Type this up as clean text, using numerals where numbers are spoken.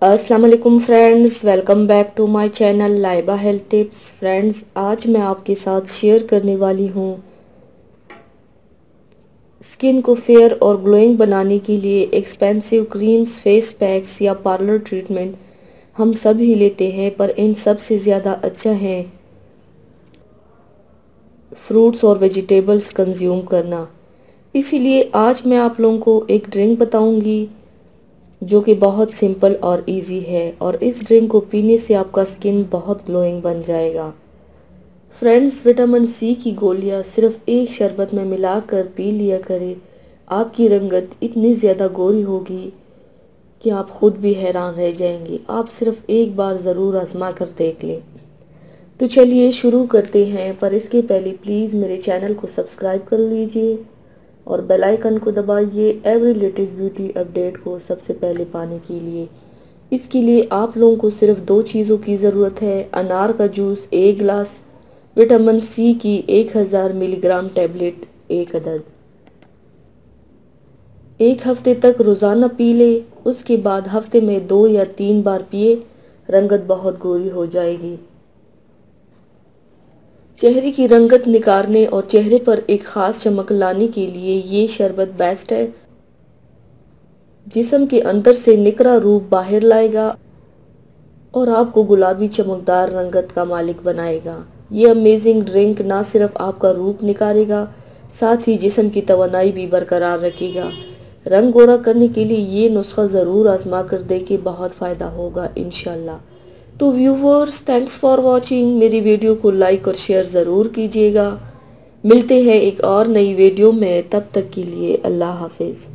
अस्सलाम वालेकुम friends, welcome back to my channel Laiba health tips. Friends, आज मैं आपके साथ शेयर करने वाली हूँ स्किन को फेयर और ग्लोइंग बनाने के लिए एक्सपेंसिव क्रीम्स, फेस पैक्स या पार्लर ट्रीटमेंट हम सब ही लेते हैं, पर इन सब से ज़्यादा अच्छा है फ्रूट्स और वेजिटेबल्स कंज्यूम करना। इसीलिए आज मैं आप लोगों को एक ड्रिंक बताऊंगी जो कि बहुत सिंपल और इजी है, और इस ड्रिंक को पीने से आपका स्किन बहुत ग्लोइंग बन जाएगा। फ्रेंड्स, विटामिन सी की गोलियां सिर्फ एक शरबत में मिलाकर पी लिया करें। आपकी रंगत इतनी ज़्यादा गोरी होगी कि आप खुद भी हैरान रह जाएंगे। आप सिर्फ एक बार ज़रूर आजमा कर देख लें। तो चलिए शुरू करते हैं, पर इसके पहले प्लीज़ मेरे चैनल को सब्सक्राइब कर लीजिए और बेल आइकन को दबाइए एवरी लेटेस्ट ब्यूटी अपडेट को सबसे पहले पाने के लिए। इसके लिए आप लोगों को सिर्फ दो चीज़ों की ज़रूरत है: अनार का जूस 1 गिलास, विटामिन सी की 1000 मिलीग्राम टैबलेट 1 अदद। 1 हफ्ते तक रोज़ाना पी ले, उसके बाद हफ्ते में 2 या 3 बार पिए। रंगत बहुत गोरी हो जाएगी। चेहरे की रंगत निखारने और चेहरे पर एक ख़ास चमक लाने के लिए ये शरबत बेस्ट है। जिस्म के अंदर से निखरा रूप बाहर लाएगा और आपको गुलाबी चमकदार रंगत का मालिक बनाएगा। ये अमेजिंग ड्रिंक ना सिर्फ आपका रूप निखारेगा, साथ ही जिस्म की तवानाई भी बरकरार रखेगा। रंग गोरा करने के लिए ये नुस्खा ज़रूर आजमा कर देखें, बहुत फ़ायदा होगा इंशाल्लाह। तो व्यूवर्स, थैंक्स फॉर वॉचिंग। मेरी वीडियो को लाइक और शेयर ज़रूर कीजिएगा। मिलते हैं एक और नई वीडियो में, तब तक के लिए अल्लाह हाफिज़।